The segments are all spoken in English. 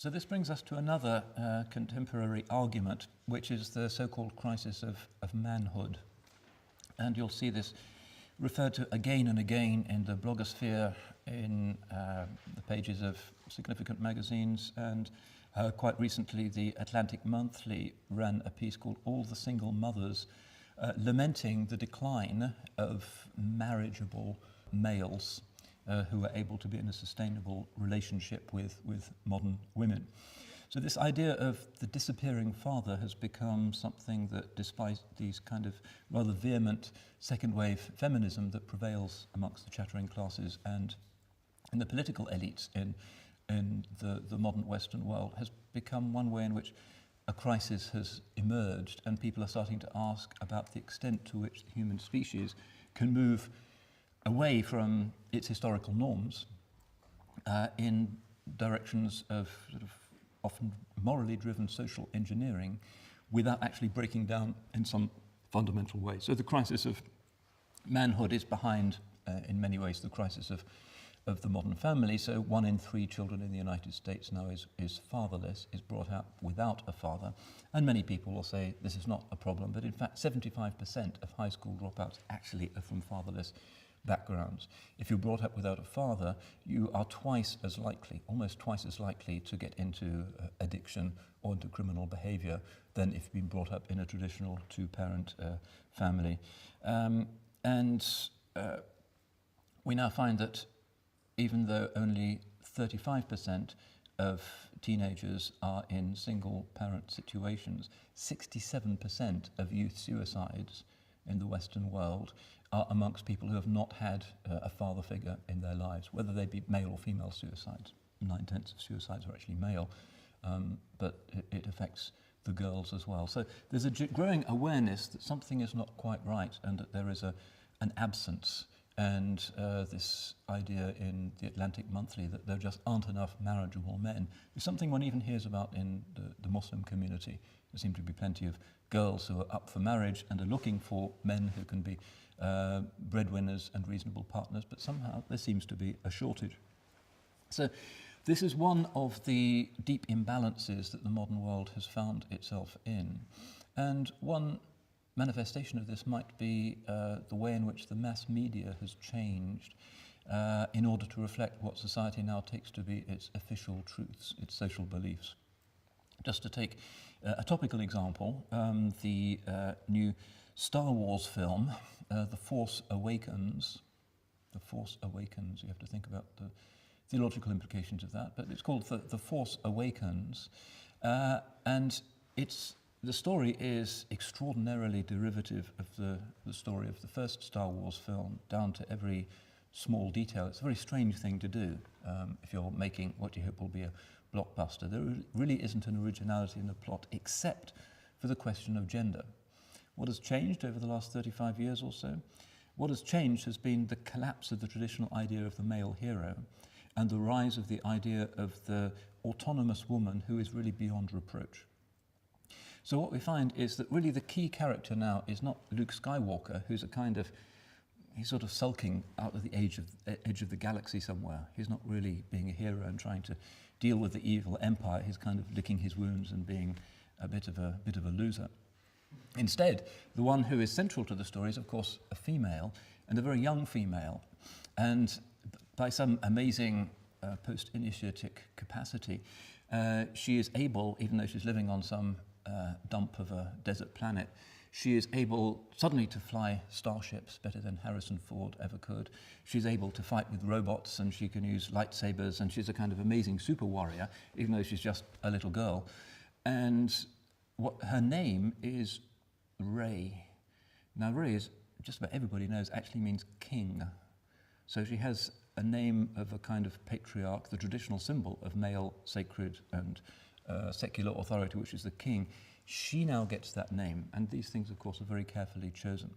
So this brings us to another contemporary argument, which is the so-called crisis of manhood. And you'll see this referred to again and again in the blogosphere, in the pages of significant magazines, and quite recently the Atlantic Monthly ran a piece called All the Single Mothers, lamenting the decline of marriageable males who are able to be in a sustainable relationship with modern women. So this idea of the disappearing father has become something that, despite these kind of rather vehement second-wave feminism that prevails amongst the chattering classes and in the political elites in the modern Western world, has become one way in which a crisis has emerged, and people are starting to ask about the extent to which the human species can move away from its historical norms in directions of sort of often morally driven social engineering without actually breaking down in some fundamental way. So the crisis of manhood is behind, in many ways, the crisis of the modern family. So 1 in 3 children in the United States now is fatherless, is brought up without a father. And many people will say this is not a problem, but in fact 75% of high school dropouts actually are from fatherless backgrounds. If you're brought up without a father, you are twice as likely, almost twice as likely, to get into addiction or into criminal behavior than if you've been brought up in a traditional two-parent family. We now find that even though only 35% of teenagers are in single-parent situations, 67% of youth suicides in the Western world are amongst people who have not had a father figure in their lives, whether they be male or female suicides. 9/10 of suicides are actually male, but it affects the girls as well. So there's a growing awareness that something is not quite right and that there is an absence. And this idea in the Atlantic Monthly that there just aren't enough marriageable men is something one even hears about in the Muslim community. There seem to be plenty of girls who are up for marriage and are looking for men who can be breadwinners and reasonable partners, but somehow there seems to be a shortage. So this is one of the deep imbalances that the modern world has found itself in. And one manifestation of this might be the way in which the mass media has changed in order to reflect what society now takes to be its official truths, its social beliefs. Just to take a topical example, the new Star Wars film, The Force Awakens. The Force Awakens, you have to think about the theological implications of that, but it's called The Force Awakens, and the story is extraordinarily derivative of the story of the first Star Wars film, down to every small detail. It's a very strange thing to do if you're making what you hope will be a blockbuster. There really isn't an originality in the plot except for the question of gender. What has changed over the last 35 years or so? What has changed has been the collapse of the traditional idea of the male hero and the rise of the idea of the autonomous woman who is really beyond reproach. So what we find is that really the key character now is not Luke Skywalker, who's he's sort of sulking out at the edge of the galaxy somewhere. He's not really being a hero and trying to deal with the evil empire. He's kind of licking his wounds and being a bit of a loser. Instead, the one who is central to the story is, of course, a female, and a very young female. And by some amazing post-initiatic capacity, she is able, even though she's living on some dump of a desert planet, she is able suddenly to fly starships better than Harrison Ford ever could. She's able to fight with robots, and she can use lightsabers, and she's a kind of amazing super warrior, even though she's just a little girl. And her name is Rey. Now, Rey, is just about everybody knows, actually means king. So she has a name of a kind of patriarch, the traditional symbol of male sacred and secular authority, which is the king. She now gets that name, and these things, of course, are very carefully chosen.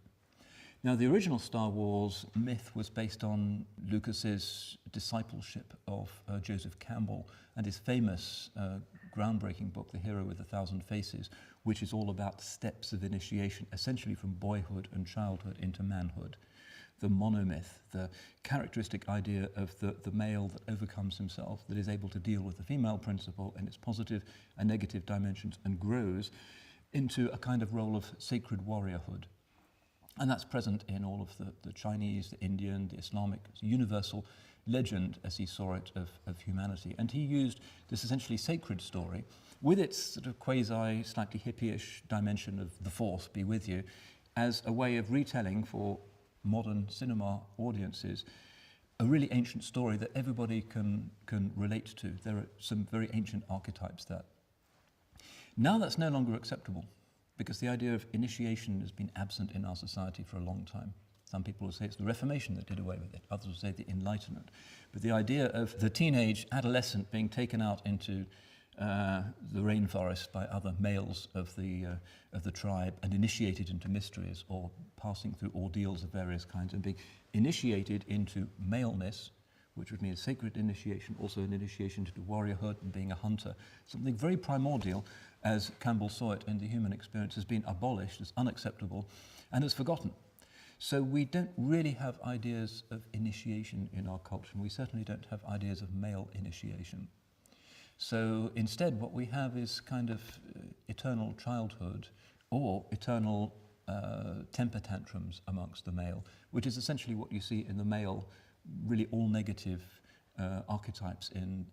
Now, the original Star Wars myth was based on Lucas's discipleship of Joseph Campbell and his famous groundbreaking book, The Hero with a Thousand Faces, which is all about steps of initiation, essentially from boyhood and childhood into manhood. The monomyth, the characteristic idea of the male that overcomes himself, that is able to deal with the female principle in its positive and negative dimensions and grows into a kind of role of sacred warriorhood. And that's present in all of the Chinese, the Indian, the Islamic, universal legend, as he saw it, of humanity. And he used this essentially sacred story with its sort of quasi, slightly hippie-ish dimension of the Force be with you as a way of retelling for modern cinema audiences a really ancient story that everybody can relate to. There are some very ancient archetypes there. Now that's no longer acceptable because the idea of initiation has been absent in our society for a long time. Some people will say it's the Reformation that did away with it. Others will say the Enlightenment. But the idea of the teenage adolescent being taken out into the rainforest by other males of the tribe and initiated into mysteries or passing through ordeals of various kinds and being initiated into maleness, which would mean a sacred initiation, also an initiation into warriorhood and being a hunter. Something very primordial, as Campbell saw it in the human experience, has been abolished as unacceptable and as forgotten. So we don't really have ideas of initiation in our culture, and we certainly don't have ideas of male initiation. So instead what we have is kind of eternal childhood or eternal temper tantrums amongst the male, which is essentially what you see in the male, really all negative archetypes in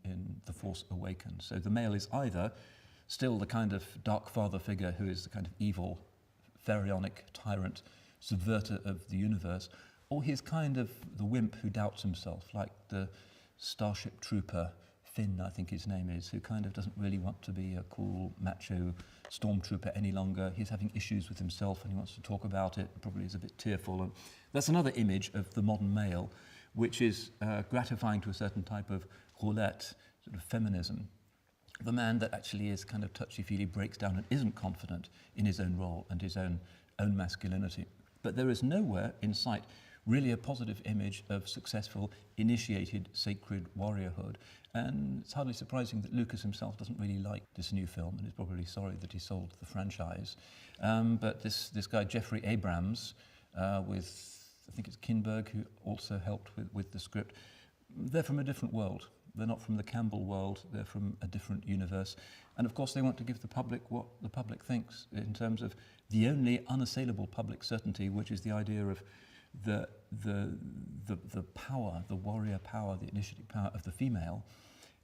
The Force Awakens. So the male is either still the kind of dark father figure who is the kind of evil, pharaonic tyrant, subverter of the universe, or he's kind of the wimp who doubts himself, like the Starship Trooper, Finn, I think his name is, who kind of doesn't really want to be a cool, macho stormtrooper any longer. He's having issues with himself and he wants to talk about it, probably is a bit tearful. And that's another image of the modern male, which is gratifying to a certain type of roulette, sort of feminism. The man that actually is kind of touchy-feely, breaks down and isn't confident in his own role and his own masculinity. But there is nowhere in sight really a positive image of successful, initiated, sacred warriorhood. And it's hardly surprising that Lucas himself doesn't really like this new film and is probably sorry that he sold the franchise. But this guy, Jeffrey Abrams, with, I think it's Kinberg, who also helped with the script, they're from a different world. They're not from the Campbell world, they're from a different universe. And of course they want to give the public what the public thinks in terms of the only unassailable public certainty, which is the idea of the power, the warrior power, the initiative power of the female,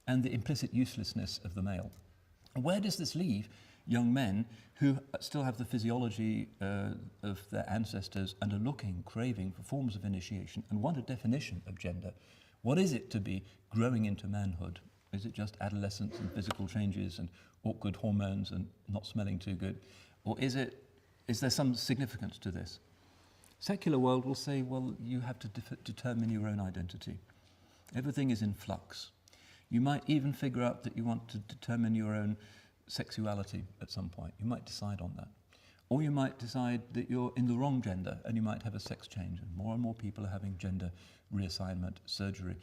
and the implicit uselessness of the male. Where does this leave young men who still have the physiology of their ancestors and are looking, craving for forms of initiation and want a definition of gender? What is it to be growing into manhood? Is it just adolescence and physical changes and awkward hormones and not smelling too good? Or is there some significance to this? Secular world will say, well, you have to determine your own identity. Everything is in flux. You might even figure out that you want to determine your own sexuality at some point. You might decide on that. Or you might decide that you're in the wrong gender and you might have a sex change. And more people are having gender reassignment surgery.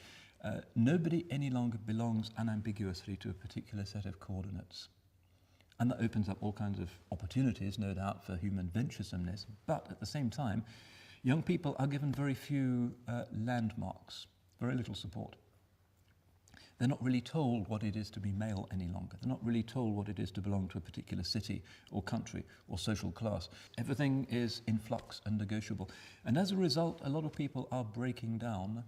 Nobody any longer belongs unambiguously to a particular set of coordinates. And that opens up all kinds of opportunities, no doubt, for human venturesomeness. But at the same time, young people are given very few landmarks, very little support. They're not really told what it is to be male any longer. They're not really told what it is to belong to a particular city or country or social class. Everything is in flux and negotiable. And as a result, a lot of people are breaking down,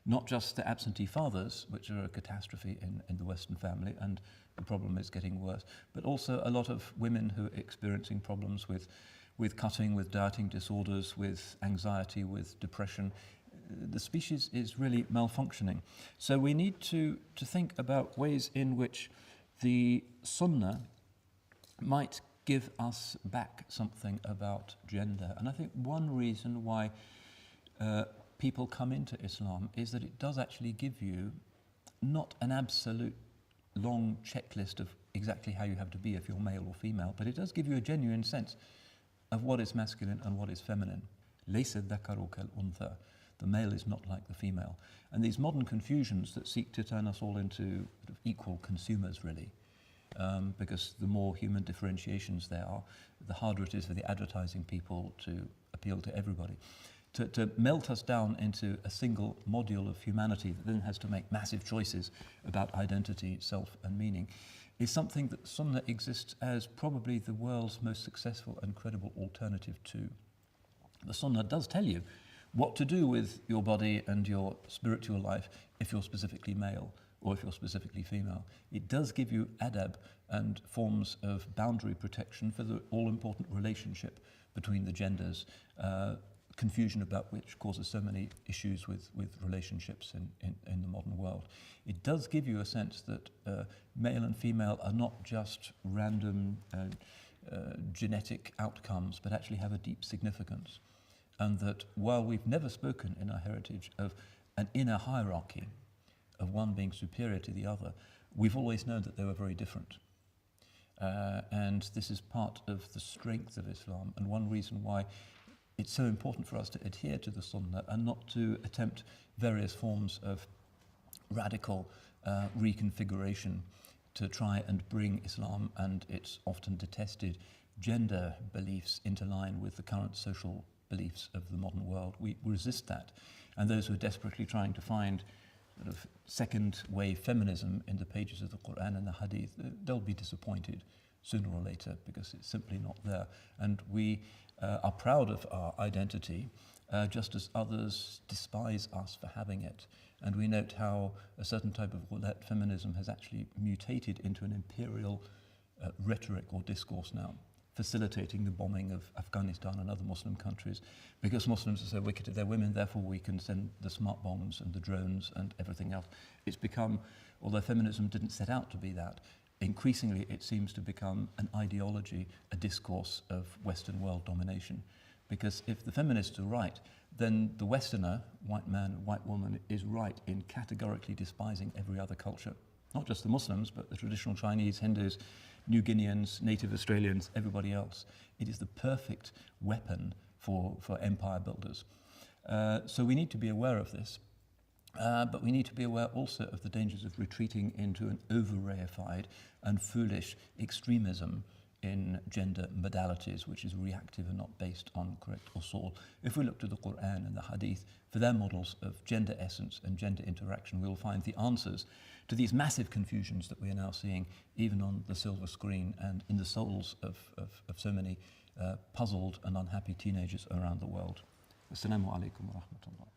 not just the absentee fathers, which are a catastrophe in the Western family, and the problem is getting worse, but also a lot of women who are experiencing problems with cutting, with dieting disorders, with anxiety, with depression. The species is really malfunctioning. So we need to think about ways in which the Sunnah might give us back something about gender. And I think one reason why people come into Islam is that it does actually give you not an absolute long checklist of exactly how you have to be if you're male or female, but it does give you a genuine sense of what is masculine and what is feminine. Laysa dhakaru kal untha. The male is not like the female. And these modern confusions that seek to turn us all into sort of equal consumers, really, because the more human differentiations there are, the harder it is for the advertising people to appeal to everybody. To melt us down into a single module of humanity that then has to make massive choices about identity, self and meaning is something that Sunnah exists as probably the world's most successful and credible alternative to. The Sunnah does tell you what to do with your body and your spiritual life if you're specifically male or if you're specifically female. It does give you adab and forms of boundary protection for the all-important relationship between the genders, confusion about which causes so many issues with relationships in the modern world. It does give you a sense that male and female are not just random genetic outcomes, but actually have a deep significance. And that while we've never spoken in our heritage of an inner hierarchy, of one being superior to the other, we've always known that they were very different. And this is part of the strength of Islam, and one reason why it's so important for us to adhere to the Sunnah and not to attempt various forms of radical reconfiguration to try and bring Islam and its often detested gender beliefs into line with the current social beliefs of the modern world. We resist that. And those who are desperately trying to find sort of second wave feminism in the pages of the Quran and the Hadith, they'll be disappointed sooner or later because it's simply not there. And we are proud of our identity, just as others despise us for having it. And we note how a certain type of Ghulat feminism has actually mutated into an imperial rhetoric or discourse now, facilitating the bombing of Afghanistan and other Muslim countries because Muslims are so wicked to their women, therefore we can send the smart bombs and the drones and everything else. It's become, although feminism didn't set out to be that, increasingly it seems to become an ideology, a discourse of Western world domination. Because if the feminists are right, then the Westerner, white man, white woman, is right in categorically despising every other culture. Not just the Muslims, but the traditional Chinese, Hindus, New Guineans, native Australians, everybody else. It is the perfect weapon for empire builders. So we need to be aware of this. But we need to be aware also of the dangers of retreating into an over-reified and foolish extremism in gender modalities, which is reactive and not based on correct usul. If we look to the Quran and the Hadith for their models of gender essence and gender interaction, we will find the answers to these massive confusions that we are now seeing even on the silver screen and in the souls of so many puzzled and unhappy teenagers around the world. Assalamu alaikum wa rahmatullah.